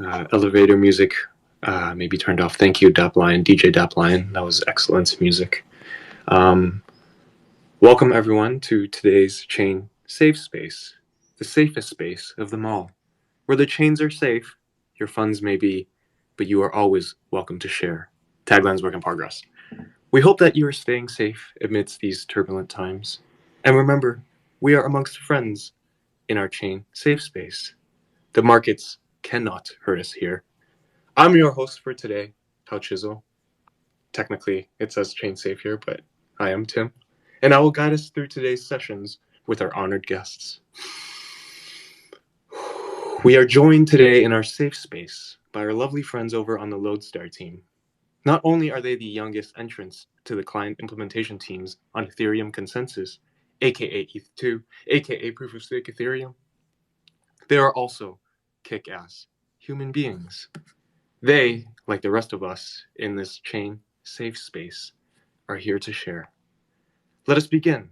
Elevator music maybe turned off. Thank you, Dapline, DJ Dapline. That was excellent music. Um, Welcome everyone to today's Chain Safe Space, the safest space of them all, where the chains are safe, your funds may be, but you are always welcome to share. Tagline's work in progress. We hope that you are staying safe amidst these turbulent times. And remember, we are amongst friends in our chain safe space. The markets cannot hurt us here. I'm your host for today, How Chisel. Technically, it says chain safe here, but I am Tim. And I will guide us through today's sessions with our honored guests. We are joined today in our safe space by our lovely friends over on the Lodestar team. Not only are they the youngest entrants to the client implementation teams on Ethereum Consensus, aka ETH2, aka Proof of Stake Ethereum, they are also kick-ass human beings. They, like the rest of us in this chain safe space, are here to share. Let us begin.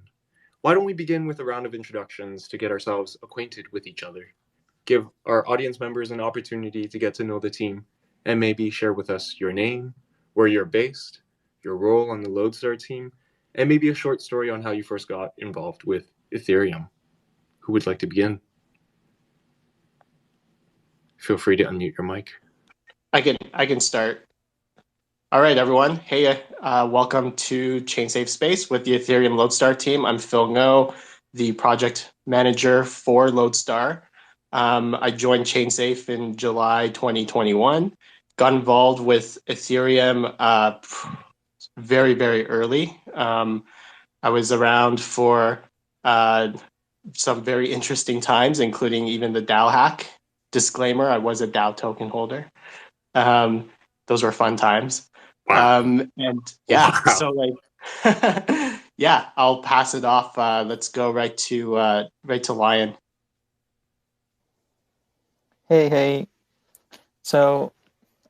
Why don't we begin with a round of introductions to get ourselves acquainted with each other? Give our audience members an opportunity to get to know the team and maybe share with us your name, where you're based, your role on the Lodestar team, and maybe a short story on how you first got involved with Ethereum. Who would like to begin? Feel free to unmute your mic. I can start. All right, everyone. Hey, welcome to ChainSafe Space with the Ethereum Lodestar team. I'm Phil Ngo, the project manager for Lodestar. I joined ChainSafe in July 2021. Got involved with Ethereum very, very early. I was around for some very interesting times, including even the DAO hack. Disclaimer, I was a DAO token holder. Those were fun times. Wow. And yeah, Wow. so like, yeah, I'll pass it off. Let's go right to Lion. Hey. So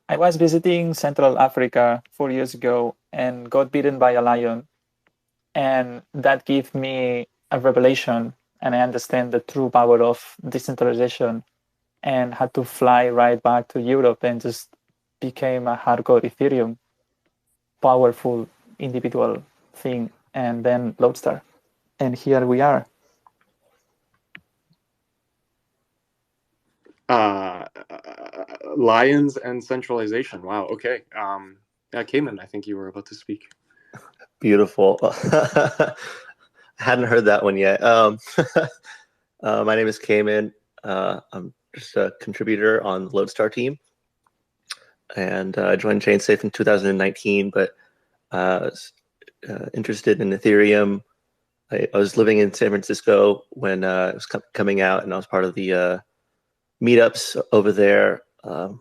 I was visiting Central Africa 4 years ago and got bitten by a lion. And that gave me a revelation, and I understand the true power of decentralization, and had to fly right back to Europe and just became a hardcore Ethereum powerful individual thing, and then Lodestar. And here we are. Lions and centralization. Wow. Okay. Cayman, I think you were about to speak. Beautiful. I hadn't heard that one yet. My name is Cayman. I'm just a contributor on the Lodestar team. And I joined ChainSafe in 2019, but was interested in Ethereum. I was living in San Francisco when it was coming out, and I was part of the meetups over there. A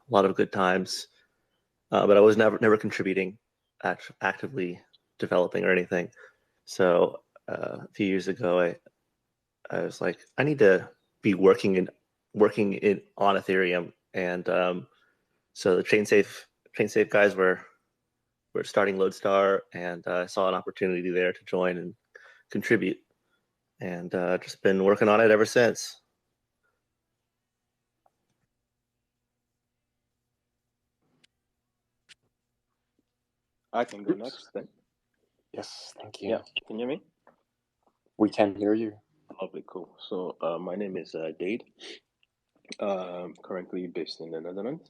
lot of good times, but I was never contributing, actively developing or anything. So a few years ago, I was like, I need to be working on Ethereum, and so the ChainSafe guys were starting Lodestar, and I saw an opportunity there to join and contribute, and just been working on it ever since. I can go next then. Yes, thank you. Yeah, can you hear me? We can hear you. Lovely, cool. So my name is Dade. Currently based in the Netherlands.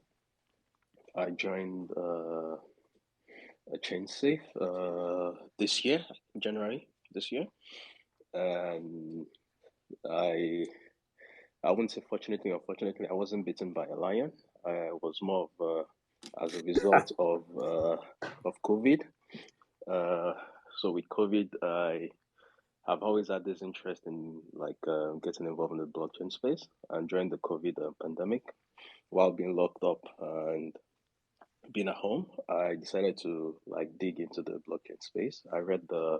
I joined ChainSafe this year, January this year, and I wouldn't say fortunately or unfortunately, I wasn't bitten by a lion. I was more of as a result of COVID. So with COVID, I've always had this interest in getting involved in the blockchain space. And during the COVID pandemic, while being locked up and being at home, I decided to dig into the blockchain space. I read the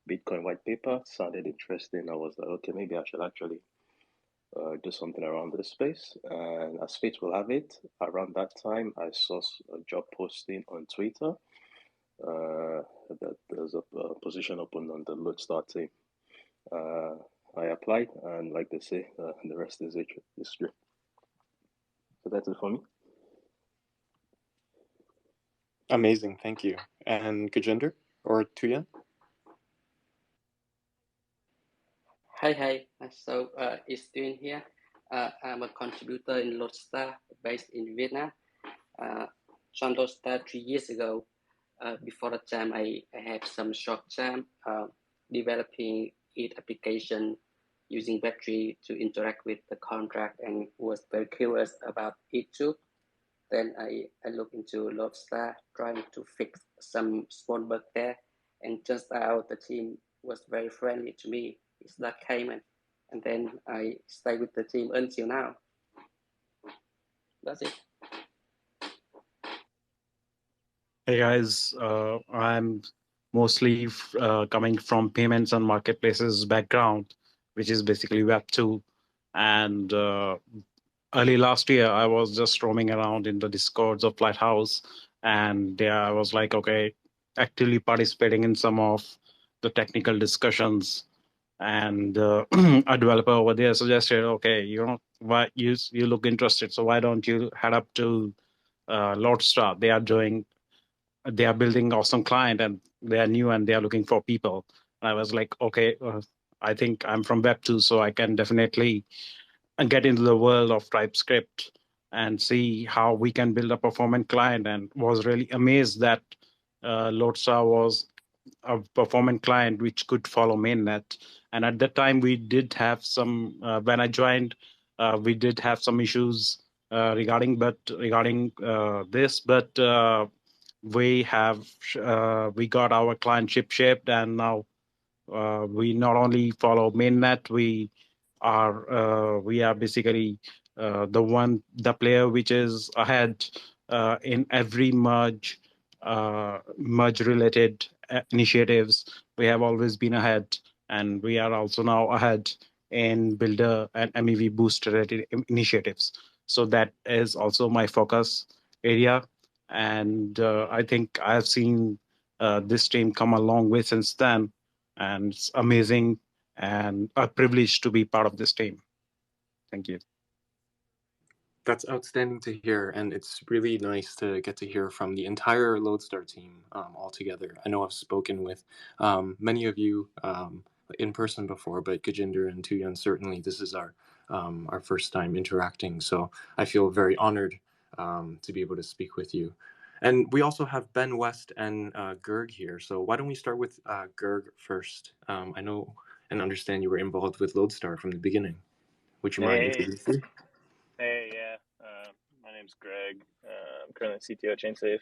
Bitcoin white paper, sounded interesting. I was like, okay, maybe I should actually do something around this space. And as fate will have it, around that time, I saw a job posting on Twitter that there's a position open on the Lodestar team. I applied, and like they say, the rest is history. So that's it for me. Amazing, thank you. And Gajinder or Tuyan? Hi. So it's Tuyên here. I'm a contributor in Lodestar based in Vietnam. Joined Lodestar 3 years ago. Before that time, I had some short time developing it application using Web3 to interact with the contract and was very curious about it too. Then I looked into Lodestar, trying to fix some small bug there, and just out the team was very friendly to me. It's that Cayman, and then I stayed with the team until now. That's it. Hey guys, I'm mostly coming from payments and marketplaces background, which is basically Web 2. And early last year, I was just roaming around in the discords of Lighthouse. And there I was like, okay, actively participating in some of the technical discussions. And a developer over there suggested, okay, why you look interested, so why don't you head up to Lodestar? They are building awesome client and they are new and they are looking for people. And I was like, okay, I think I'm from Web 2, so I can definitely get into the world of TypeScript and see how we can build a performant client, and was really amazed that Lodestar was a performant client which could follow mainnet. And at that time, we did have some, when I joined, we did have some issues regarding this, but we got our client shipped, and now we not only follow mainnet, we are basically the player which is ahead in every merge related initiatives. We have always been ahead, and we are also now ahead in builder and MEV boost related initiatives. So that is also my focus area. And I think I have seen this team come a long way since then, and it's amazing and a privilege to be part of this team. Thank you. That's outstanding to hear, and it's really nice to get to hear from the entire Lodestar team all together. I know I've spoken with many of you in person before, but Gajinder and Tuyan, certainly this is our first time interacting, so I feel very honored to be able to speak with you. And we also have Ben West and Gerg here, so why don't we start with Gerg first? I know and understand you were involved with Lodestar from the beginning. Would you mind introducing? Hey, yeah. My name's Greg. I'm currently CTO at ChainSafe.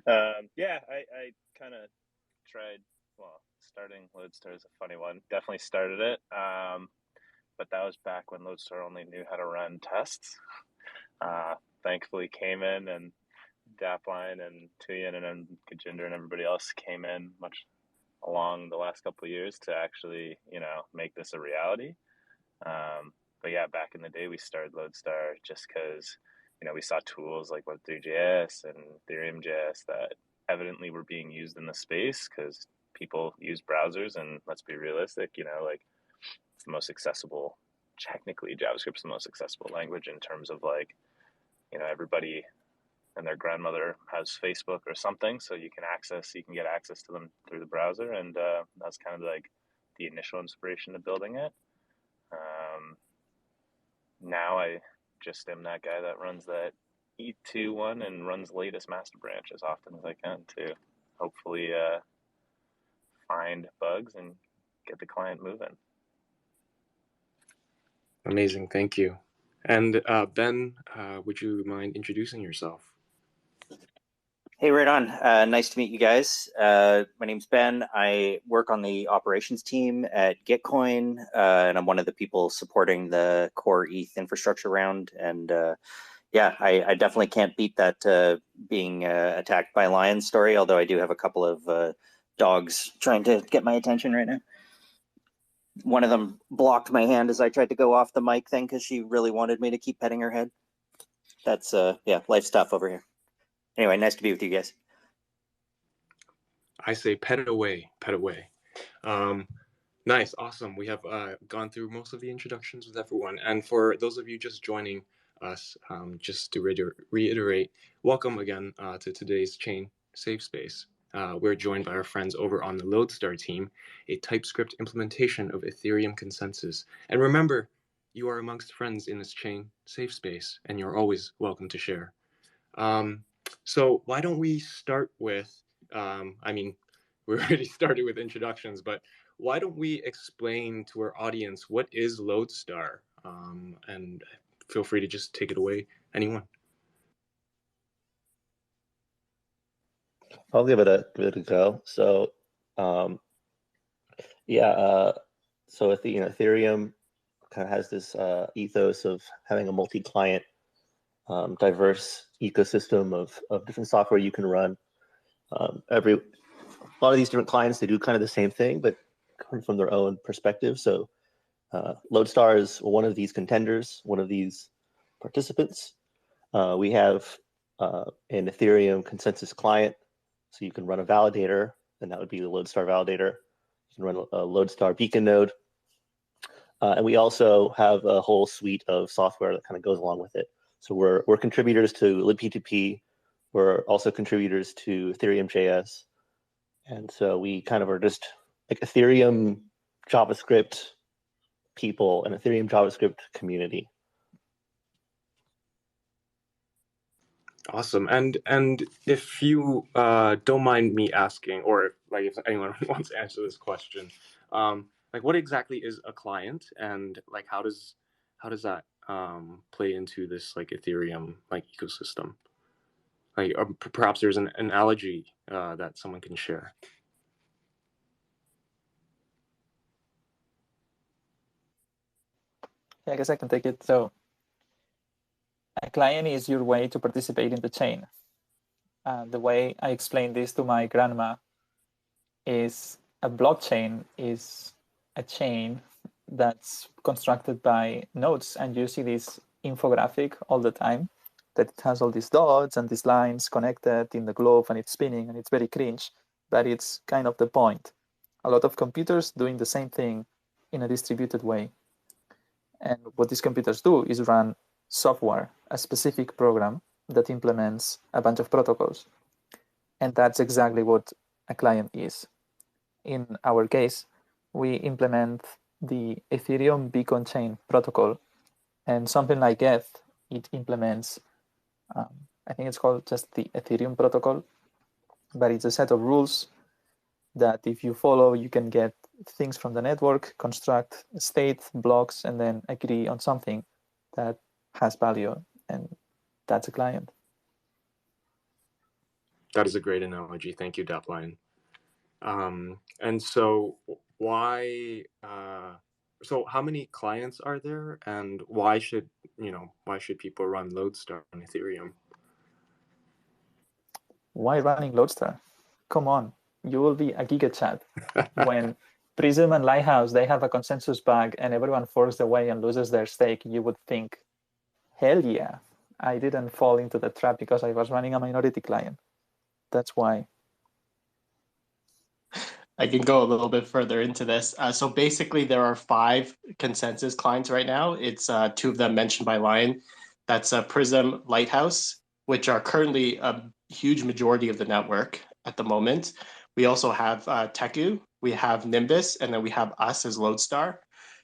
I kind of tried, starting Lodestar is a funny one. Definitely started it. But that was back when Lodestar only knew how to run tests. Thankfully came in, and Dapline and Tuyan and Gajinder and everybody else came in much along the last couple of years to actually, make this a reality. But yeah, back in the day, we started Lodestar just because, we saw tools like Web3.js and Ethereum.js that evidently were being used in the space because people use browsers, and let's be realistic, it's the most accessible. Technically, JavaScript's the most accessible language in terms of everybody and their grandmother has Facebook or something, so you can get access to them through the browser, and that's kind of like the initial inspiration to building it. Now I just am that guy that runs that E2 one and runs latest master branch as often as I can to hopefully find bugs and get the client moving. Amazing, thank you. And Ben, would you mind introducing yourself? Hey, right on. Nice to meet you guys. My name's Ben. I work on the operations team at Gitcoin, and I'm one of the people supporting the core ETH infrastructure round. And I definitely can't beat that being attacked by lions story, although I do have a couple of dogs trying to get my attention right now. One of them blocked my hand as I tried to go off the mic thing because she really wanted me to keep petting her head. That's, life's tough over here. Anyway, nice to be with you guys. I say pet away, pet away. Nice, awesome. We have gone through most of the introductions with everyone. And for those of you just joining, us. Just to reiterate, welcome again to today's Chain Safe Space. We're joined by our friends over on the Lodestar team, a TypeScript implementation of Ethereum consensus. And remember, you are amongst friends in this Chain Safe Space, and you're always welcome to share. So why don't we start with, I mean, we already started with introductions, but why don't we explain to our audience what is Lodestar? And feel free to just take it away, anyone. I'll give it a go. So, so Ethereum kind of has this ethos of having a multi-client, diverse ecosystem of different software you can run. A lot of these different clients, they do kind of the same thing, but come from their own perspective. So Lodestar is one of these contenders, one of these participants. We have an Ethereum consensus client, so you can run a validator, and that would be the Lodestar validator. You can run a Lodestar beacon node. And we also have a whole suite of software that kind of goes along with it. So we're contributors to libp2p. We're also contributors to Ethereum.js. And so we kind of are just like Ethereum JavaScript people and Ethereum JavaScript community. Awesome. And if you don't mind me asking, or like if anyone wants to answer this question, like what exactly is a client, and like how does that play into this like Ethereum like ecosystem? Like perhaps there's an analogy that someone can share. Yeah, I guess I can take it. So a client is your way to participate in the chain. The way I explained this to my grandma is a blockchain is a chain that's constructed by nodes, and you see this infographic all the time that it has all these dots and these lines connected in the globe, and it's spinning, and it's very cringe, but it's kind of the point. A lot of computers doing the same thing in a distributed way. And what these computers do is run software, a specific program that implements a bunch of protocols. And that's exactly what a client is. In our case, we implement the Ethereum beacon chain protocol, and something like ETH, it implements, I think it's called just the Ethereum protocol, but it's a set of rules that if you follow, you can get things from the network, construct state blocks, and then agree on something that has value, and that's a client. That is a great analogy. Thank you, Dapline. And so why, so how many clients are there, and why should people run Lodestar on Ethereum? Why running Lodestar? Come on, you will be a gigachat. When Prism and Lighthouse, they have a consensus bug and everyone forks away and loses their stake, you would think, hell yeah, I didn't fall into the trap because I was running a minority client. That's why. I can go a little bit further into this. So basically, there are 5 consensus clients right now. It's 2 of them mentioned by Lion. That's Prism, Lighthouse, which are currently a huge majority of the network at the moment. We also have Teku, we have Nimbus, and then we have us as Lodestar.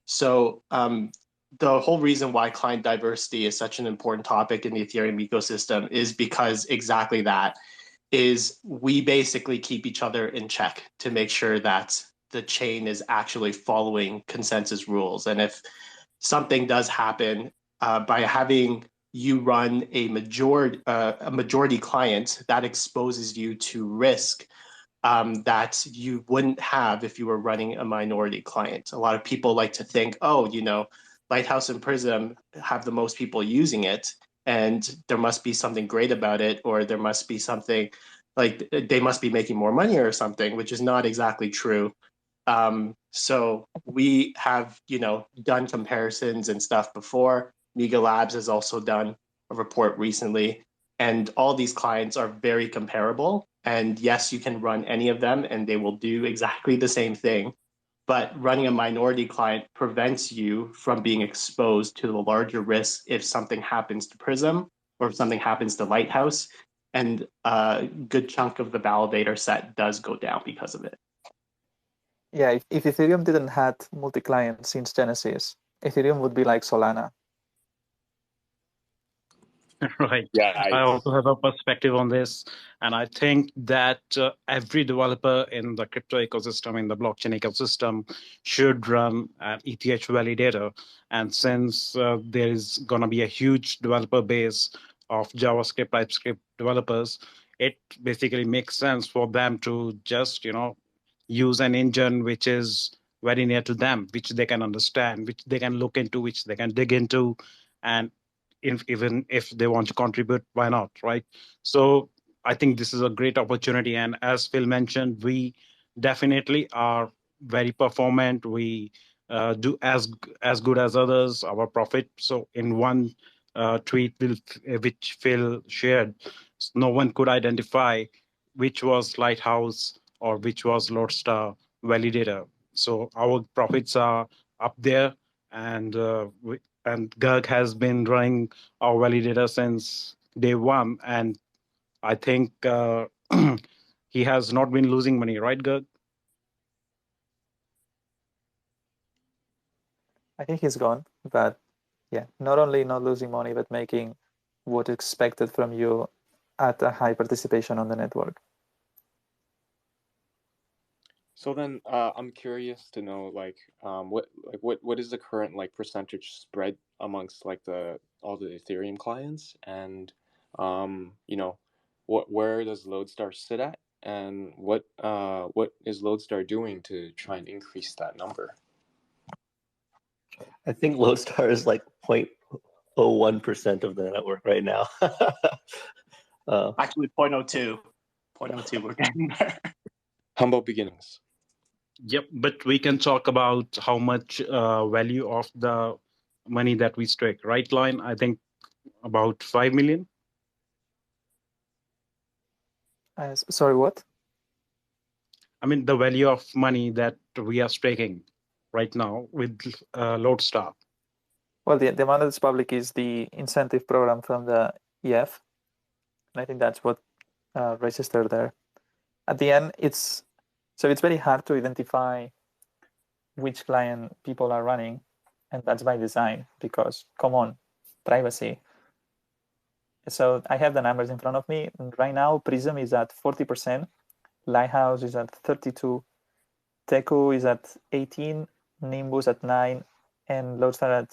So the whole reason why client diversity is such an important topic in the Ethereum ecosystem is because exactly that. Is we basically keep each other in check to make sure that the chain is actually following consensus rules. And if something does happen by having you run a majority client, that exposes you to risk that you wouldn't have if you were running a minority client. A lot of people like to think, oh, Lighthouse and Prism have the most people using it, and there must be something great about it, or there must be something like they must be making more money or something, which is not exactly true. So we have, done comparisons and stuff before. Mega Labs has also done a report recently, and all these clients are very comparable. And yes, you can run any of them and they will do exactly the same thing. but running a minority client prevents you from being exposed to the larger risks if something happens to Prism or if something happens to Lighthouse. And a good chunk of the validator set does go down because of it. Yeah, if Ethereum didn't have multi-client since Genesis, Ethereum would be like Solana. Right. Yeah, I also have a perspective on this. And I think that every developer in the crypto ecosystem, in the blockchain ecosystem, should run an ETH validator. And since there is going to be a huge developer base of JavaScript, TypeScript developers, it basically makes sense for them to just, use an engine which is very near to them, which they can understand, which they can look into, which they can dig into. And even if they want to contribute, why not, right? So I think this is a great opportunity, and as Phil mentioned, we definitely are very performant. We do as good as others, our profit. So in one tweet which Phil shared, no one could identify which was Lighthouse or which was Lodestar validator. So our profits are up there, and Gerg has been running our validator since day one, and I think he has not been losing money, right, Gerg? I think he's gone, but yeah, not only not losing money, but making what expected from you at a high participation on the network. So then, I'm curious to know, what is the current percentage spread amongst all the Ethereum clients, and where does Lodestar sit at, and what is Lodestar doing to try and increase that number? I think Lodestar is like 0.01% of the network right now. Actually, 0.02. 0.02, we're getting there. Humble beginnings. Yep, but we can talk about how much value of the money that we stake, right, Line? I think about 5 million. Sorry, what? I mean, the value of money that we are staking right now with Lodestar. Well, the amount that's public is the incentive program from the EF. And I think that's what registered there. At the end, it's very hard to identify which client people are running, and that's by design because, come on, privacy. So I have the numbers in front of me. Right now, Prism is at 40%, Lighthouse is at 32, Teku is at 18, Nimbus at 9, and Lodestar at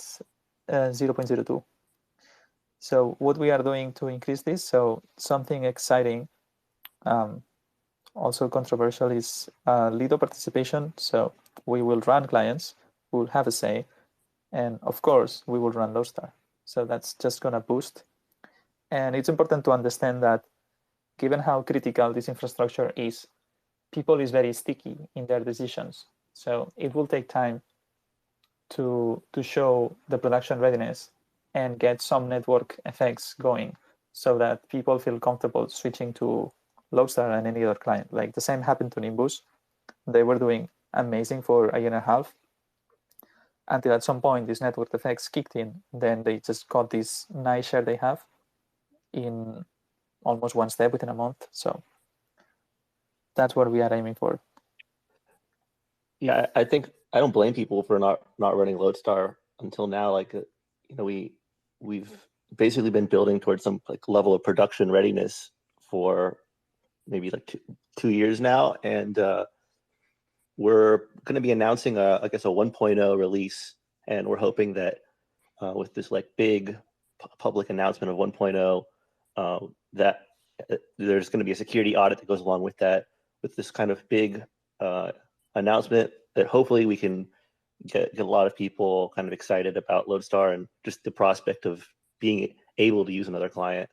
0.02. So what we are doing to increase this, so something exciting, also controversial, is Lido participation. So we will run clients, we will have a say, and of course we will run Lodestar. So that's just gonna boost. And it's important to understand that given how critical this infrastructure is, people is very sticky in their decisions. So it will take time to show the production readiness and get some network effects going so that people feel comfortable switching to Lodestar and any other client. Like the same happened to Nimbus. They were doing amazing for a year and a half until at some point these network effects kicked in. Then they just got this nice share they have in almost one step within a month. So that's what we are aiming for. Yeah, I think I don't blame people for not running Lodestar until now. We've basically been building towards some level of production readiness for maybe 2 years now, and we're going to be announcing a 1.0 release, and we're hoping that with this big public announcement of 1.0, that there's going to be a security audit that goes along with that, with this kind of big announcement that hopefully we can get a lot of people kind of excited about Lodestar and just the prospect of being able to use another client.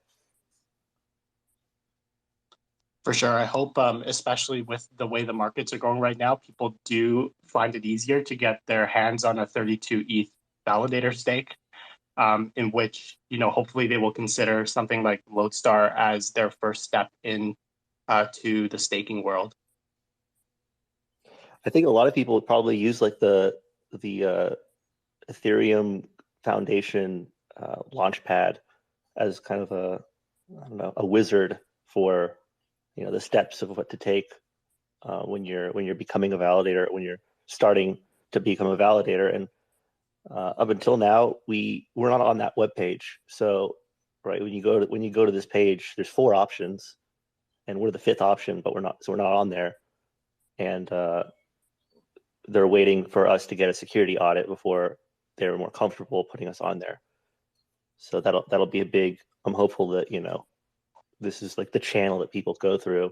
For sure. I hope, especially with the way the markets are going right now, people do find it easier to get their hands on a 32 ETH validator stake, in which, hopefully they will consider something like Lodestar as their first step in to the staking world. I think a lot of people would probably use like the Ethereum Foundation Launchpad as kind of I don't know, a wizard for the steps of what to take when you're becoming a validator, when you're starting to become a validator. And up until now, we're not on that web page. So right when you go to this page, there's 4 options, and we're the 5th option, but we're not on there. And they're waiting for us to get a security audit before they're more comfortable putting us on there. So that'll be a big. I'm hopeful that this is like the channel that people go through.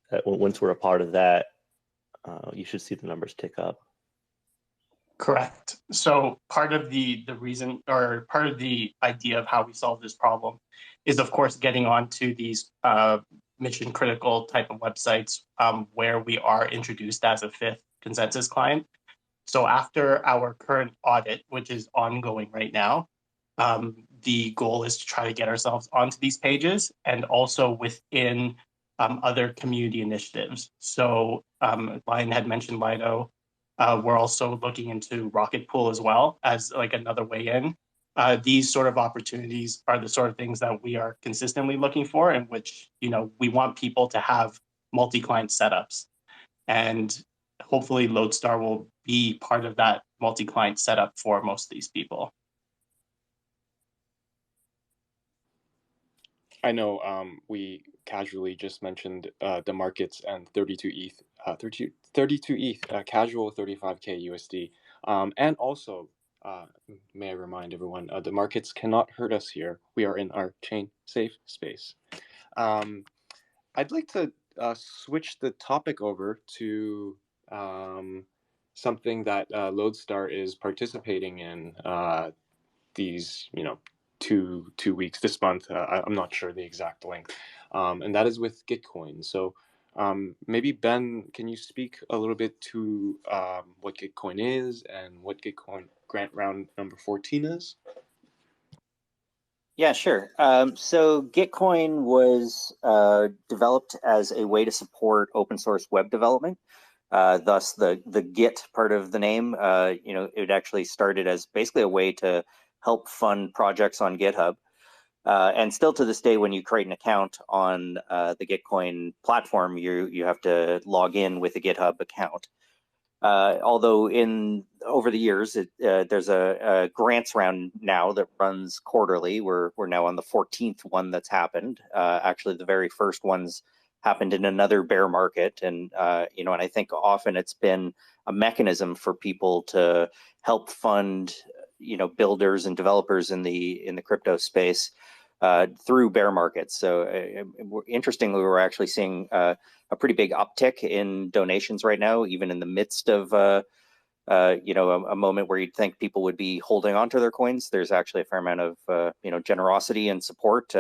That once we're a part of that, you should see the numbers tick up. Correct. So part of the reason, or part of the idea of how we solve this problem is, of course, getting onto these mission critical type of websites where we are introduced as a 5th consensus client. So after our current audit, which is ongoing right now, the goal is to try to get ourselves onto these pages and also within other community initiatives. So Lion had mentioned Lido. We're also looking into Rocket Pool as well as like another way in. These sort of opportunities are the sort of things that we are consistently looking for, in which we want people to have multi-client setups, and hopefully Lodestar will be part of that multi-client setup for most of these people. I know we casually just mentioned the markets and 32 ETH, casual 35K USD. And also, may I remind everyone, the markets cannot hurt us here. We are in our ChainSafe space. I'd like to switch the topic over to something that Lodestar is participating in these, 2 weeks this month. I'm not sure the exact length, and that is with Gitcoin. So maybe Ben, can you speak a little bit to what Gitcoin is and what Gitcoin grant round number 14 is? Yeah, sure. So Gitcoin was developed as a way to support open source web development. Thus, the Git part of the name, it actually started as basically a way to help fund projects on GitHub. And still to this day, when you create an account on the Gitcoin platform, you have to log in with a GitHub account. Although over the years, there's a grants round now that runs quarterly. We're now on the 14th one that's happened. Actually, the very first ones happened in another bear market, and and I think often it's been a mechanism for people to help fund builders and developers in the crypto space through bear markets. So interestingly, we're actually seeing a pretty big uptick in donations right now, even in the midst of a moment where you'd think people would be holding on to their coins. There's actually a fair amount of generosity and support.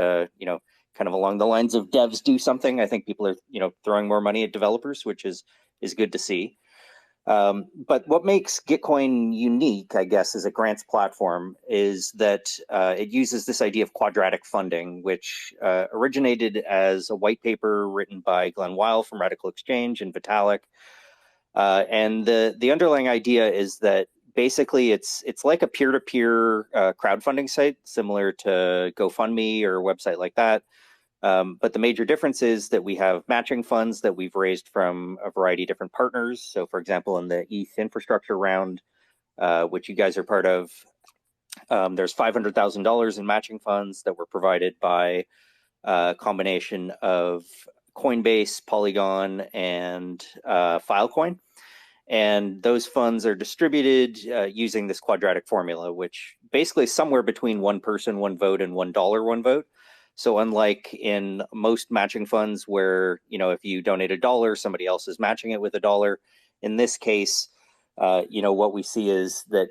Kind of along the lines of devs do something. I think people are throwing more money at developers, which is good to see. But what makes Gitcoin unique, I guess, as a grants platform is that it uses this idea of quadratic funding, which originated as a white paper written by Glenn Weil from Radical Exchange and Vitalik. And the underlying idea is that basically it's like a peer-to-peer crowdfunding site, similar to GoFundMe or a website like that. But the major difference is that we have matching funds that we've raised from a variety of different partners. So, for example, in the ETH infrastructure round, which you guys are part of, there's $500,000 in matching funds that were provided by a combination of Coinbase, Polygon, and Filecoin. And those funds are distributed using this quadratic formula, which basically is somewhere between one person, one vote, and $1, one vote. So unlike in most matching funds where, if you donate $1, somebody else is matching it with $1, in this case, what we see is that,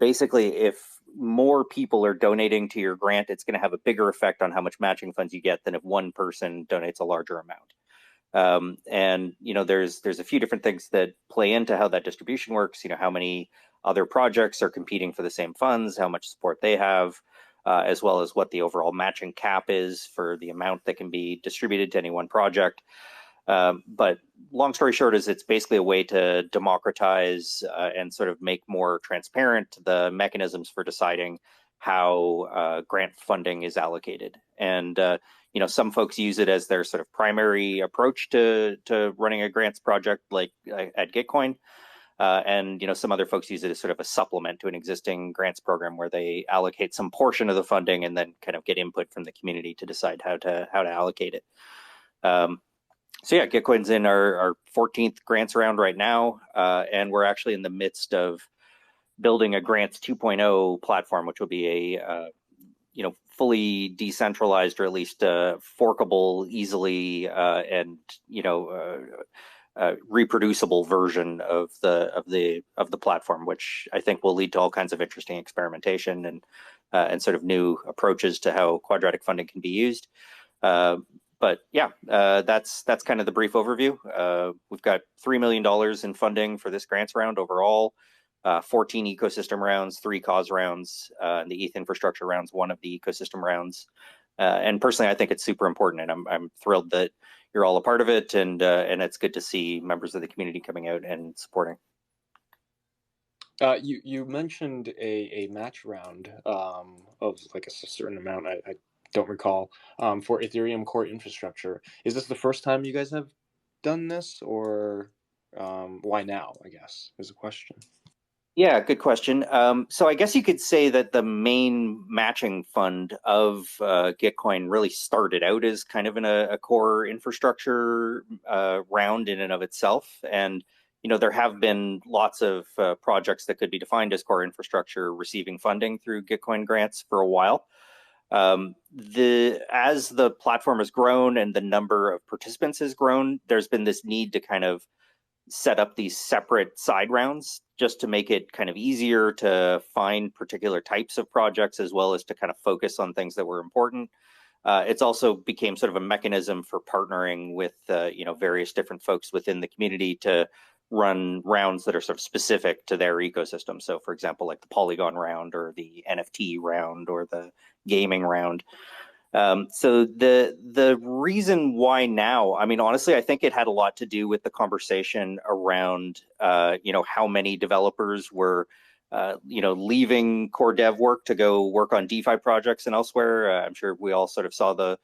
basically if more people are donating to your grant, it's going to have a bigger effect on how much matching funds you get than if one person donates a larger amount. And there's a few different things that play into how that distribution works. How many other projects are competing for the same funds, how much support they have, as well as what the overall matching cap is for the amount that can be distributed to any one project. But long story short is it's basically a way to democratize and sort of make more transparent the mechanisms for deciding how grant funding is allocated. And some folks use it as their sort of primary approach to running a grants project, like at Gitcoin. And some other folks use it as sort of a supplement to an existing grants program where they allocate some portion of the funding and then kind of get input from the community to decide how to allocate it. So yeah, Gitcoin's in our 14th grants round right now, and we're actually in the midst of building a grants 2.0 platform, which will be a fully decentralized, or at least forkable, easily and reproducible version of the platform, which I think will lead to all kinds of interesting experimentation and sort of new approaches to how quadratic funding can be used. But yeah, that's kind of the brief overview. We've got $3 million in funding for this grants round overall, 14 ecosystem rounds, 3 cause rounds, and the ETH infrastructure rounds, 1 of the ecosystem rounds. And personally, I think it's super important, and I'm thrilled that you're all a part of it, and it's good to see members of the community coming out and supporting. You mentioned a match round of like a certain amount. I don't recall, for Ethereum core infrastructure. Is this the first time you guys have done this, or why now, I guess, is the question. Yeah, good question. So I guess you could say that the main matching fund of Gitcoin really started out as kind of in a core infrastructure round in and of itself. And, there have been lots of projects that could be defined as core infrastructure receiving funding through Gitcoin grants for a while. As the platform has grown and the number of participants has grown, there's been this need to kind of set up these separate side rounds just to make it kind of easier to find particular types of projects, as well as to kind of focus on things that were important. It's also became sort of a mechanism for partnering with various different folks within the community to run rounds that are sort of specific to their ecosystem. So for example, like the Polygon round or the NFT round or the gaming round. So the reason why now, I mean, honestly, I think it had a lot to do with the conversation around, how many developers were, leaving core dev work to go work on DeFi projects and elsewhere. I'm sure we all sort of saw the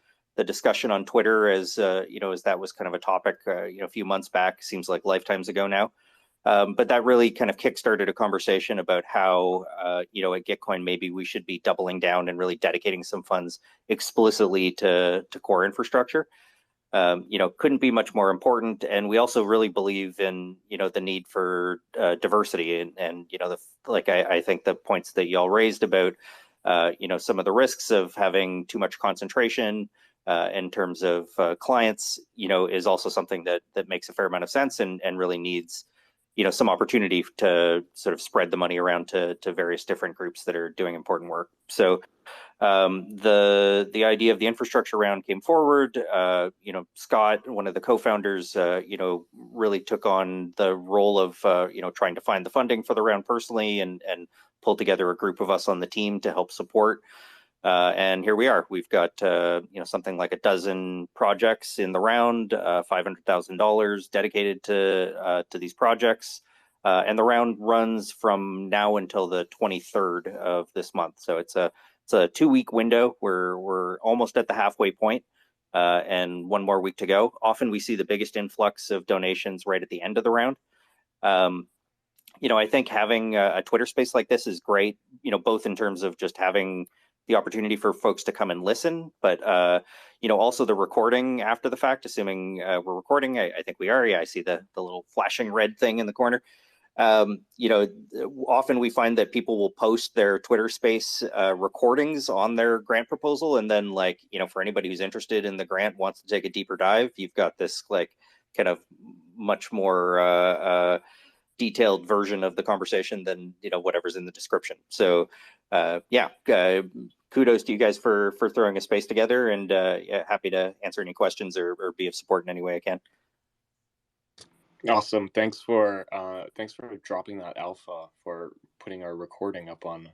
discussion on Twitter as that was kind of a topic, a few months back. Seems like lifetimes ago now. But that really kind of kickstarted a conversation about how, at Gitcoin, maybe we should be doubling down and really dedicating some funds explicitly to core infrastructure. Couldn't be much more important. And we also really believe in, the need for diversity and I think the points that y'all raised about, some of the risks of having too much concentration in terms of clients, is also something that makes a fair amount of sense and really needs some opportunity to sort of spread the money around to various different groups that are doing important work. So the idea of the infrastructure round came forward. Scott, one of the co-founders, really took on the role of trying to find the funding for the round personally and pull together a group of us on the team to help support. And here we are. We've got something like a dozen projects in the round, $500,000 dedicated to these projects, and the round runs from now until the 23rd of this month. So it's a 2-week window. We're almost at the halfway point, and 1 more week to go. Often we see the biggest influx of donations right at the end of the round. I think having a Twitter space like this is great. Both in terms of just having the opportunity for folks to come and listen, but also the recording after the fact, assuming we're recording. I think we are. Yeah, I see the little flashing red thing in the corner. Often we find that people will post their Twitter space recordings on their grant proposal, and then for anybody who's interested in the grant, wants to take a deeper dive, you've got this kind of much more detailed version of the conversation than whatever's in the description. So kudos to you guys for throwing a space together, and happy to answer any questions or be of support in any way I can. Awesome. Thanks for dropping that alpha, for putting our recording up on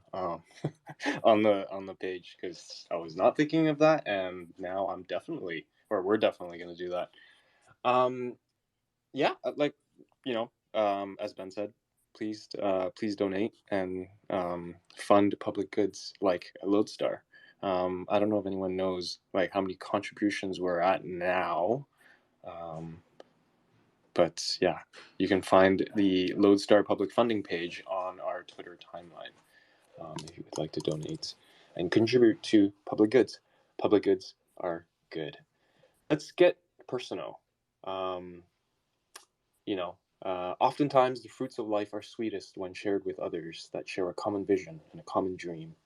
on the page, because I was not thinking of that, and now we're definitely going to do that. Yeah, like as Ben said, please donate and fund public goods like Lodestar. I don't know if anyone knows like how many contributions we're at now. But yeah, you can find the Lodestar public funding page on our Twitter timeline if you would like to donate and contribute to public goods. Public goods are good. Let's get personal. Oftentimes the fruits of life are sweetest when shared with others that share a common vision and a common dream.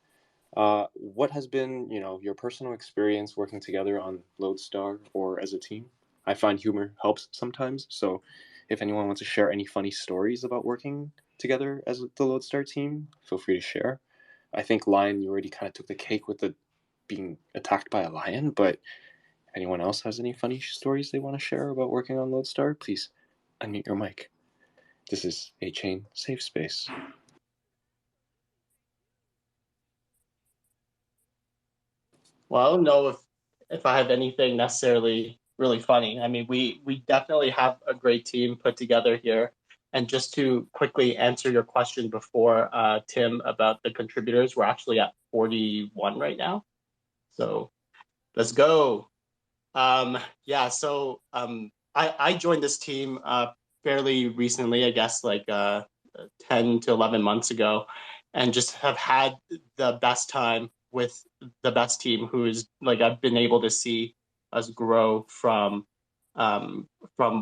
What has been, your personal experience working together on Lodestar or as a team? I find humor helps sometimes, so if anyone wants to share any funny stories about working together as the Lodestar team, feel free to share. I think Lion, you already kind of took the cake with the being attacked by a lion, but if anyone else has any funny stories they want to share about working on Lodestar, please unmute your mic. This is a chain safe space. Well, I don't know if I have anything necessarily really funny. I mean, we definitely have a great team put together here. And just to quickly answer your question before, Tim, about the contributors, we're actually at 41 right now. So let's go. I joined this team fairly recently, I guess like 10 to 11 months ago, and just have had the best time with the best team who is like I've been able to see us grow from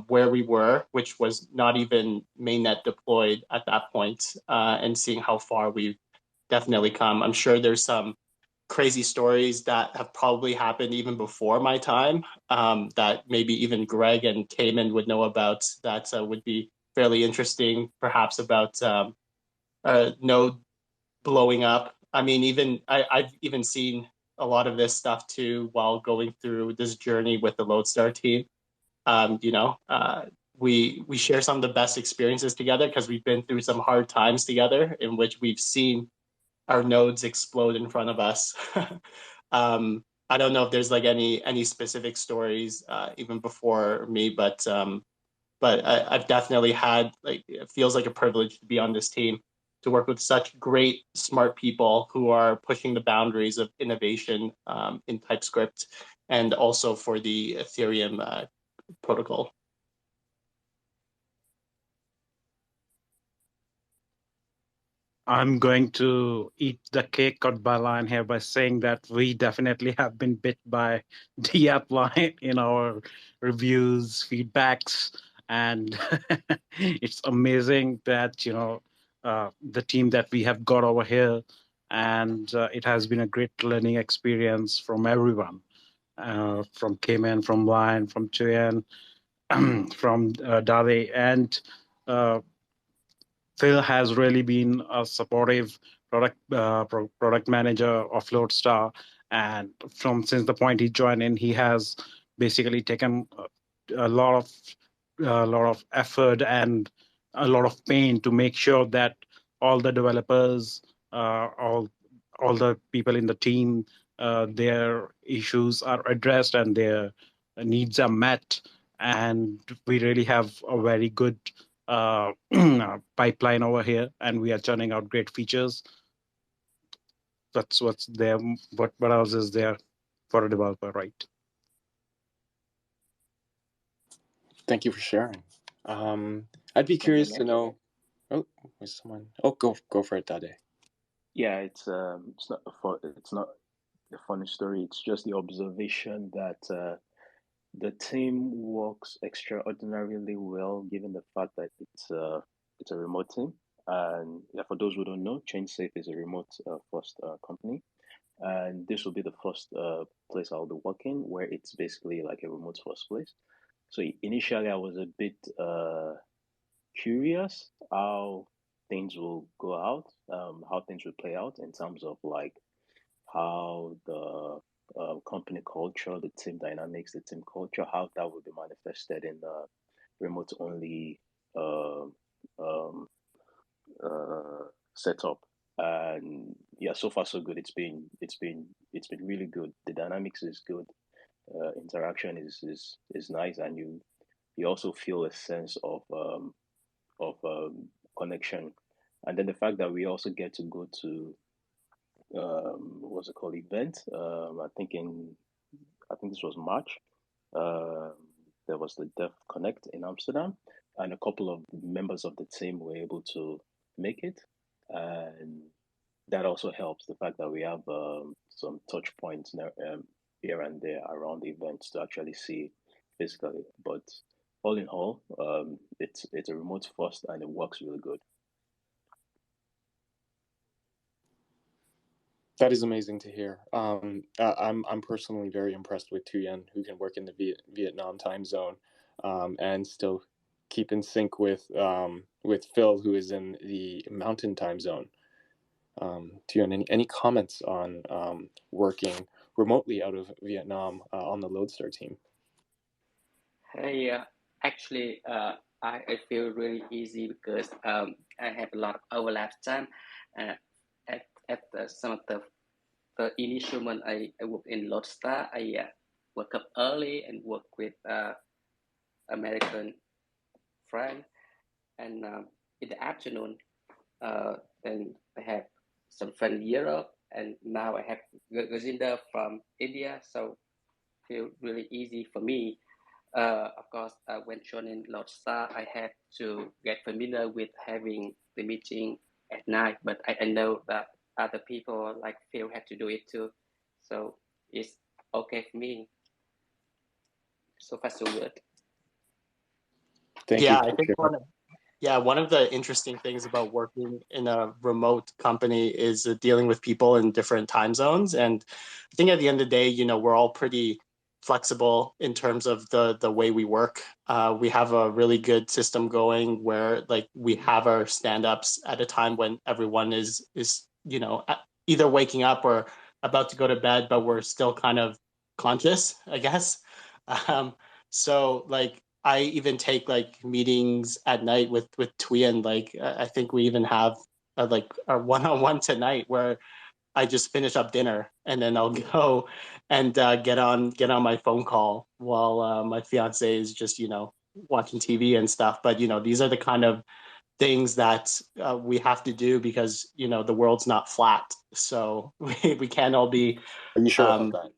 where we were, which was not even mainnet deployed at that point, and seeing how far we've definitely come. I'm sure there's some crazy stories that have probably happened even before my time, that maybe even Greg and Cayman would know about, that would be fairly interesting, perhaps about Node blowing up. I mean, I've even seen a lot of this stuff too while going through this journey with the Lodestar team. We share some of the best experiences together because we've been through some hard times together in which we've seen our nodes explode in front of us. I don't know if there's like any specific stories even before me, but I've definitely had, like, it feels like a privilege to be on this team, to work with such great, smart people who are pushing the boundaries of innovation in TypeScript and also for the Ethereum protocol. I'm going to eat the cake cut by Lion here by saying that we definitely have been bit by the app line in our reviews, feedbacks, and it's amazing that the team that we have got over here, and it has been a great learning experience from everyone, from Cayman, from Lion, from Chuyen, from Dade, and Phil has really been a supportive product manager of Lodestar, and from since the point he joined in, he has basically taken a lot of effort and a lot of pain to make sure that all the developers, all the people in the team, their issues are addressed and their needs are met, and we really have a very good pipeline over here, and we are churning out great features. That's what's there. What else is there for a developer, right? Thank you for sharing. I'd be curious to know. Oh, there's someone. Oh, go for it, Dade. Yeah, it's not a funny story. It's just the observation that the team works extraordinarily well, given the fact that it's a remote team. And yeah, for those who don't know, ChainSafe is a remote first company, and this will be the first place I'll be working where it's basically like a remote first place. So initially, I was a bit curious how things will go out, how things will play out in terms of like how the company culture, the team dynamics, the team culture, how that will be manifested in the remote only uh, um, setup. And yeah, so far so good. It's been really good. The dynamics is good. Interaction is nice, and you also feel a sense of connection. And then the fact that we also get to go to what's it called, event. I think this was March. There was the Dev Connect in Amsterdam, and a couple of members of the team were able to make it, and that also helps. The fact that we have some touch points here and there around the events to actually see physically. But all in all, it's a remote first, and it works really good. That is amazing to hear. I'm personally very impressed with Tuyen, who can work in the Vietnam time zone, and still keep in sync with Phil, who is in the Mountain time zone. Tuyen, any comments on working remotely out of Vietnam on the Lodestar team? Hey, actually, I feel really easy because I have a lot of overlap time. At some of the initial month I work in Lodestar, I wake up early and work with American friend, and in the afternoon, then I have some friend in Europe, and now I have Gazinda from India, so feel really easy for me. Of course, when joining Lodestar, I had to get familiar with having the meeting at night, but I know that other people like Phil had to do it too, so it's okay for me. So far, so good. Thank you. I think one of the interesting things about working in a remote company is dealing with people in different time zones. And I think at the end of the day, we're all pretty flexible in terms of the way we work. We have a really good system going where like we have our stand-ups at a time when everyone is either waking up or about to go to bed, but we're still kind of conscious, I guess. So like I even take like meetings at night with Tuyen. Like I think we even have like a one-on-one tonight where I just finish up dinner and then I'll go and get on my phone call while my fiance is just watching TV and stuff. But these are the kind of things that we have to do because the world's not flat, so we can't all be. Are you sure about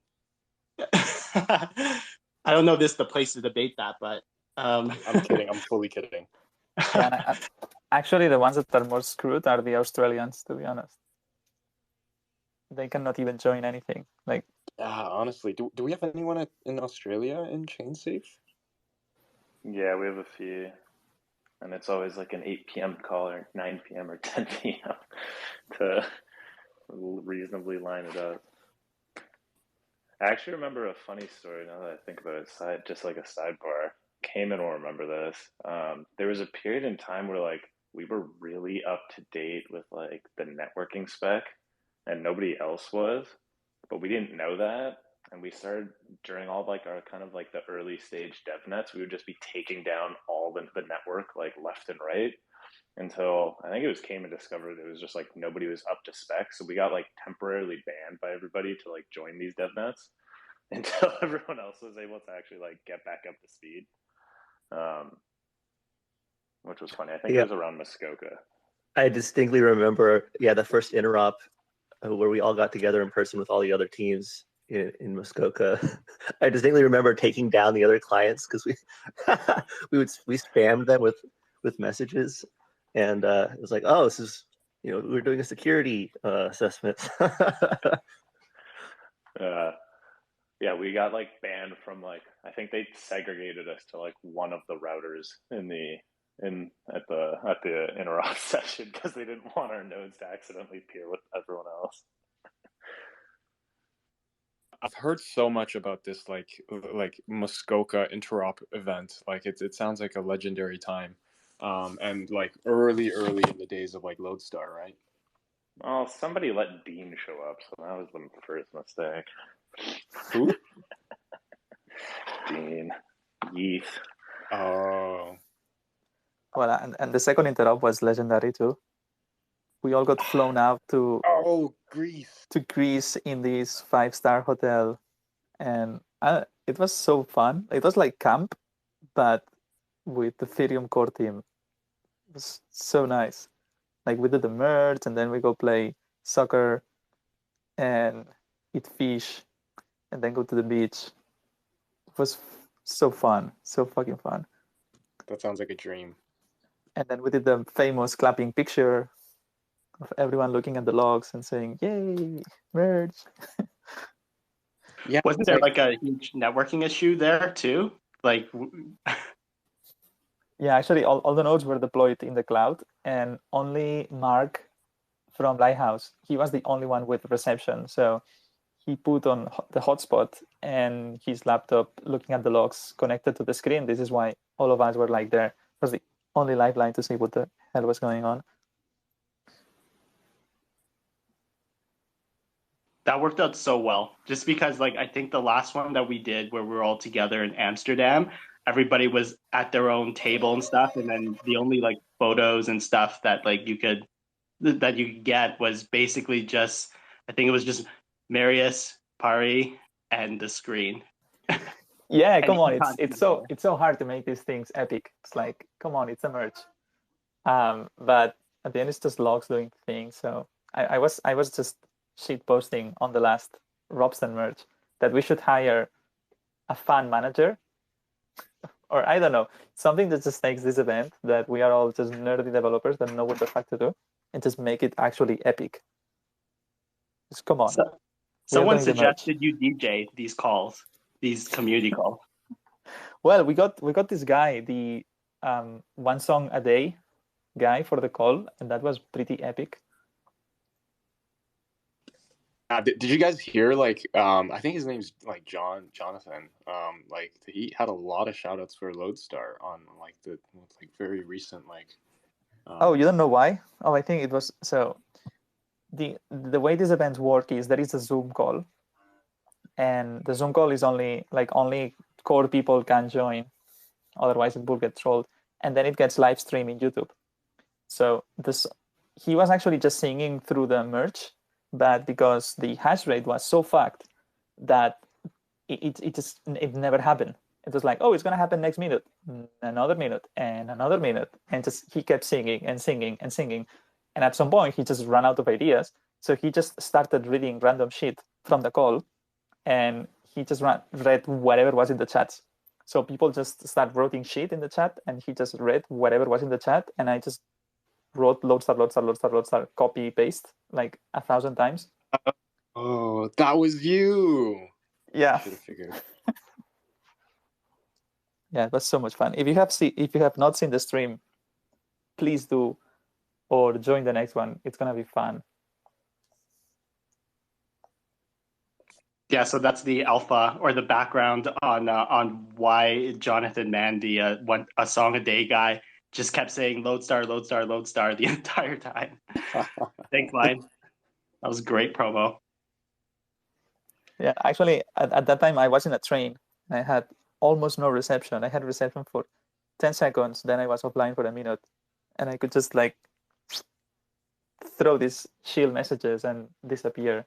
that? I don't know if this is the place to debate that, but I'm kidding. I'm fully kidding. Yeah, actually, the ones that are more screwed are the Australians, to be honest. They cannot even join anything. Like, honestly, do we have anyone in Australia in ChainSafe? Yeah, we have a few, and it's always like an 8 p.m. call or 9 p.m. or 10 p.m. to reasonably line it up. I actually remember a funny story now that I think about it, just like a sidebar. Cayman will remember this. There was a period in time where like we were really up to date with like the networking spec and nobody else was, but we didn't know that. And we started during all like our kind of like the early stage dev nets, we would just be taking down all the network like left and right until I think it was Cayman discovered it was just like nobody was up to spec. So we got like temporarily banned by everybody to like join these dev nets until everyone else was able to actually like get back up to speed. Which was funny. I think it was around Muskoka. I distinctly remember, the first interop where we all got together in person with all the other teams in Muskoka. I distinctly remember taking down the other clients because we spammed them with messages, and it was like, oh, this is we're doing a security assessment. Yeah, we got like banned from like I think they segregated us to like one of the routers at the interop session because they didn't want our nodes to accidentally peer with everyone else. I've heard so much about this like Muskoka interop event. Like it sounds like a legendary time, and like early in the days of like Lodestar, right? Well, somebody let Dean show up, so that was the first mistake. Who? Dean. Yeeth. Oh. well, and the second interop was legendary too. We all got flown out to Greece. To Greece in this 5-star hotel, and it was so fun. It was like camp, but with the Ethereum core team. It was so nice. Like we did the merge, and then we go play soccer and eat fish, and then go to the beach. It was so fun, so fucking fun. That sounds like a dream. And then we did the famous clapping picture of everyone looking at the logs and saying, "Yay, merge!" Yeah, Wasn't there like a huge networking issue there too? Like, Yeah, actually, all the nodes were deployed in the cloud, and only Mark from Lighthouse, he was the only one with reception. So he put on the hotspot and his laptop looking at the logs connected to the screen. This is why all of us were like there. It was the only lifeline to see what the hell was going on. that worked out so well, just because like I think the last one that we did where we were all together in Amsterdam, everybody was at their own table and stuff, and then the only like photos and stuff that like you could get was basically just, I think it was just Marius, Pari, and the screen. Yeah, And come on, Econ it's people. so hard to make these things epic. It's like, come on, it's a merge. But at the end, it's just logs doing things. So I was just shit posting on the last Robson merge that we should hire a fan manager, or I don't know, something that just takes this event that we are all just nerdy developers that know what the fuck to do, and just make it actually epic. Just come on. Someone doing the merge. suggested you DJ these calls, these community calls. Well, we got this guy, the one song a day guy for the call, and that was pretty epic. Did you guys hear, like, I think his name's like Jonathan. Like he had a lot of shout outs for Lodestar on like the very recent Oh, you don't know why? Oh, I think it was so. The way these events work is there is a Zoom call, and the Zoom call is only core people can join, otherwise it will get trolled, and then it gets live streamed in YouTube. So he was actually just singing through the merge, but because the hash rate was so fucked that it never happened. It was like, oh, it's gonna happen next minute, another minute, and another minute, and just he kept singing and singing and singing, and at some point he just ran out of ideas. So he just started reading random shit from the call, and he just read whatever was in the chat. So people just start writing shit in the chat, and he just read whatever was in the chat, and I just wrote Lodestar, copy paste like 1,000 times. Oh, that was you. Yeah. Should have figured. Yeah, it was so much fun. If you have not seen the stream, please do, or join the next one. It's gonna be fun. Yeah, so that's the alpha or the background on why Jonathan Mann, a song a day guy, just kept saying Lodestar, Lodestar, Lodestar the entire time. Thanks, Line. That was great promo. Yeah, actually, at that time I was in a train. I had almost no reception. I had reception for 10 seconds, then I was offline for a minute, and I could just like throw these shield messages and disappear.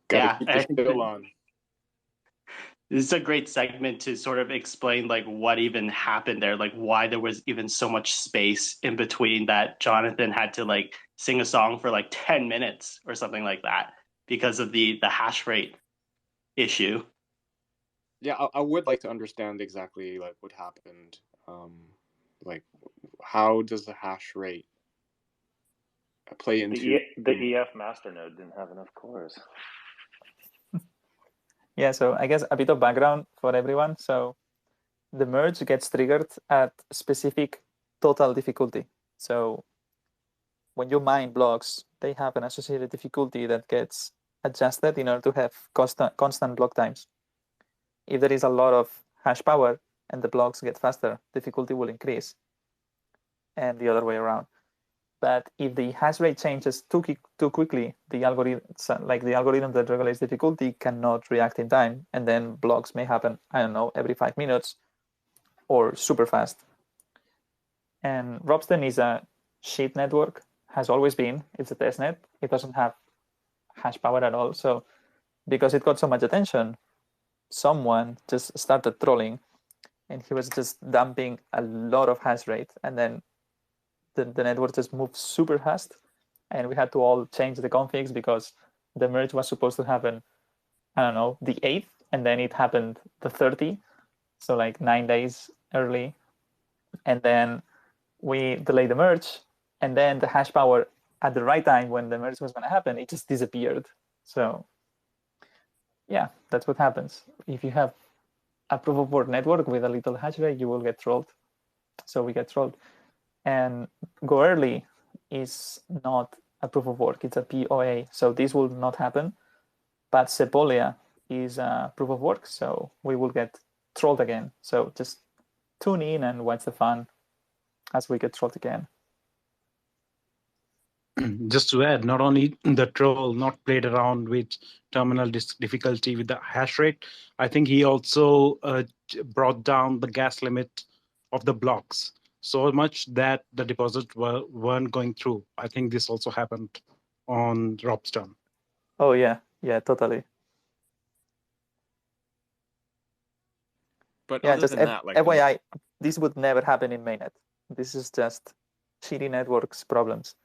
Gotta keep the shield on. This is a great segment to sort of explain like what even happened there, like why there was even so much space in between that Jonathan had to like sing a song for like 10 minutes or something like that because of the hash rate issue. Yeah, I would like to understand exactly like what happened. Like, how does the hash rate play into the EF masternode didn't have enough cores? Yeah, so I guess a bit of background for everyone. So the merge gets triggered at specific total difficulty. So when you mine blocks, they have an associated difficulty that gets adjusted in order to have constant block times. If there is a lot of hash power and the blocks get faster, difficulty will increase, and the other way around. But if the hash rate changes too quickly, the algorithm that regulates difficulty cannot react in time, and then blocks may happen, I don't know, every 5 minutes or super fast. And Robston is a shit network, has always been. It's a testnet. It doesn't have hash power at all. So because it got so much attention, someone just started trolling and he was just dumping a lot of hash rate, and then the network just moved super fast, and we had to all change the configs because the merge was supposed to happen, I don't know, the 8th, and then it happened the 30th, so like 9 days early, and then we delayed the merge, and then the hash power at the right time when the merge was going to happen, it just disappeared. So yeah, that's what happens. If you have a proof of work network with a little hash rate, you will get trolled. So we get trolled. And go early is not a proof of work, it's a POA. So this will not happen. But Sepolia is a proof of work, so we will get trolled again. So just tune in and watch the fun as we get trolled again. Just to add, not only the troll not played around with terminal difficulty with the hash rate, I think he also brought down the gas limit of the blocks so much that the deposits weren't going through. I think this also happened on Robston. Oh yeah, totally. But yeah, other just than that, like FYI, this would never happen in mainnet. This is just shitty networks problems.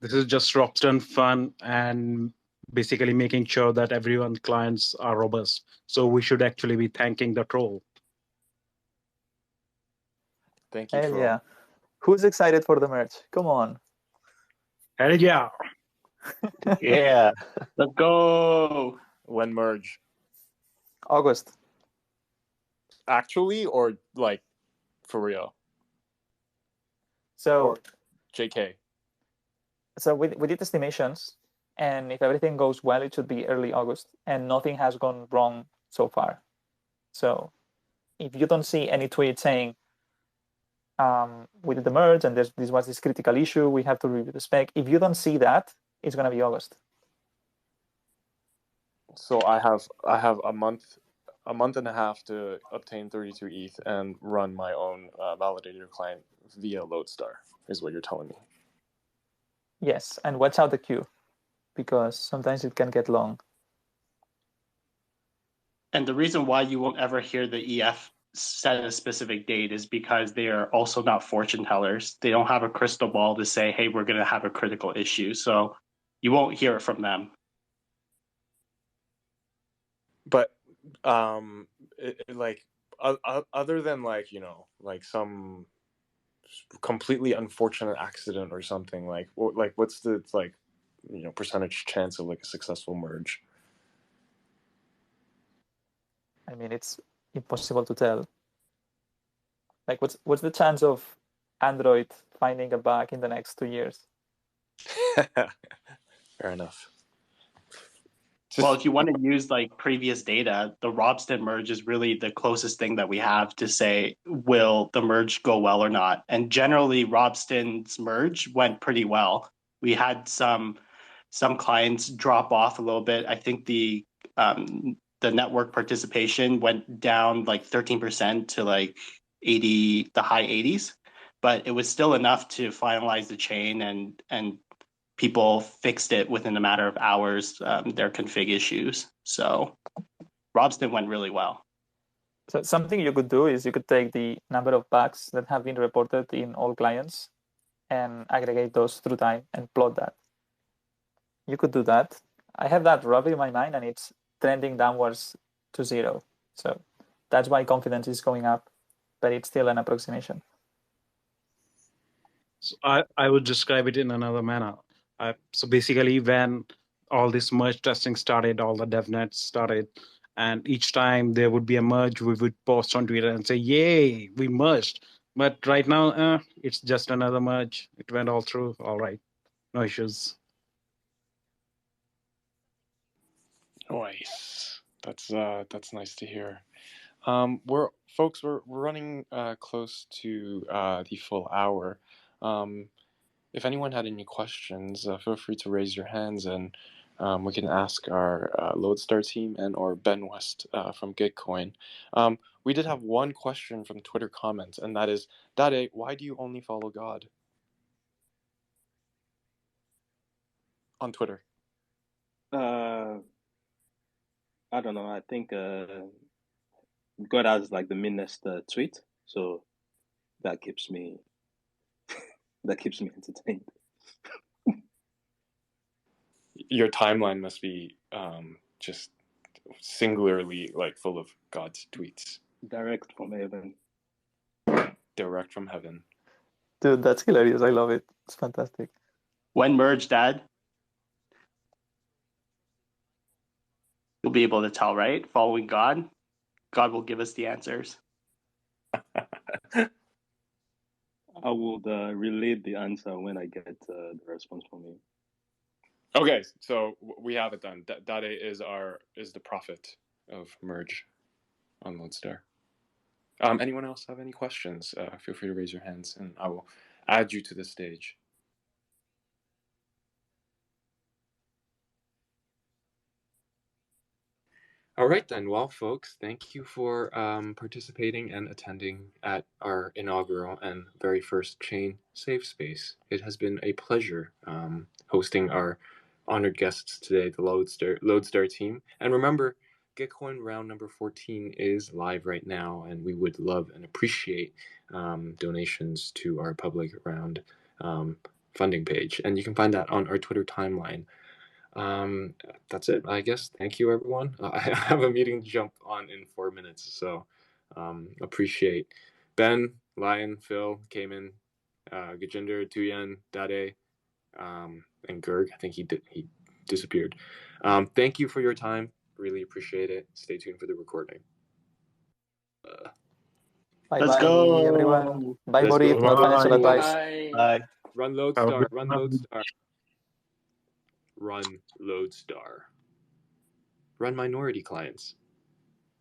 This is just Robston fun and basically making sure that everyone's clients are robust. So we should actually be thanking the troll. thank you, Hell troll. yeah. Who's excited for the merge? Come on. Hell yeah. Yeah. Let's go. When merge? August. Actually, or like for real? So Or JK? So we did estimations, and if everything goes well, it should be early August, and nothing has gone wrong so far. So if you don't see any tweet saying we did the merge and this was this critical issue, we have to review the spec. If you don't see that, it's going to be August. So I have a month and a half to obtain 32 ETH and run my own validator client via Lodestar, is what you're telling me. Yes, and watch out the queue, because sometimes it can get long. And the reason why you won't ever hear the EF set a specific date is because they are also not fortune tellers. They don't have a crystal ball to say, hey, we're going to have a critical issue. So you won't hear it from them. But like other than like, you know, like some completely unfortunate accident or something, like what's the like, you know, percentage chance of like a successful merge? I mean, it's impossible to tell. Like, what's the chance of Android finding a bug in the next 2 years? Fair enough. Well, if you want to use like previous data, the Robston merge is really the closest thing that we have to say, will the merge go well or not? And generally, Robston's merge went pretty well. We had some clients drop off a little bit. I think the network participation went down like 13% to like 80, the high 80s, but it was still enough to finalize the chain and people fixed it within a matter of hours, their config issues. So Robston went really well. So something you could do is you could take the number of bugs that have been reported in all clients and aggregate those through time and plot that. You could do that. I have that roughly in my mind, and it's trending downwards to 0. So that's why confidence is going up, but it's still an approximation. So I would describe it in another manner. So basically, when all this merge testing started, all the devnets started, and each time there would be a merge, we would post on Twitter and say, yay, we merged. But right now, it's just another merge. It went all through. All right. No issues. Nice. That's nice to hear. We're running close to the full hour. If anyone had any questions, feel free to raise your hands, and we can ask our Lodestar team and or Ben West from Gitcoin. We did have one question from Twitter comments, and that is, Dade, why do you only follow God? On Twitter. I don't know. I think God has like the meanest tweet, so that keeps me entertained. Your timeline must be just singularly like full of God's tweets. Direct from heaven. Direct from heaven. Dude, that's hilarious. I love it. It's fantastic. When merged, Dad? You'll be able to tell, right? Following God, God will give us the answers. I would relay the answer when I get the response from you. Okay, so we have it done. Dade is the prophet of merge on Lodestar. Anyone else have any questions? Feel free to raise your hands, and I will add you to the stage. All right then. Well, folks, thank you for participating and attending at our inaugural and very first ChainSafe Space. It has been a pleasure hosting our honored guests today, the Lodestar team. And remember, Gitcoin round number 14 is live right now, and we would love and appreciate donations to our public round funding page. And you can find that on our Twitter timeline. That's it, I guess. Thank you, everyone. I have a meeting to jump on in 4 minutes, so appreciate Ben, Lion, Phil, Cayman, Gajinder, Tuyen, Dade, and Gerg. I think he disappeared. Thank you for your time. Really appreciate it. Stay tuned for the recording. Bye Let's bye, go, everyone. Bye, Let's Borit. go. Not financial Bye. advice. Bye. Run Lodestar. Run Lodestar. Run Lodestar. Run minority clients.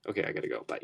Okay, I gotta go. Bye.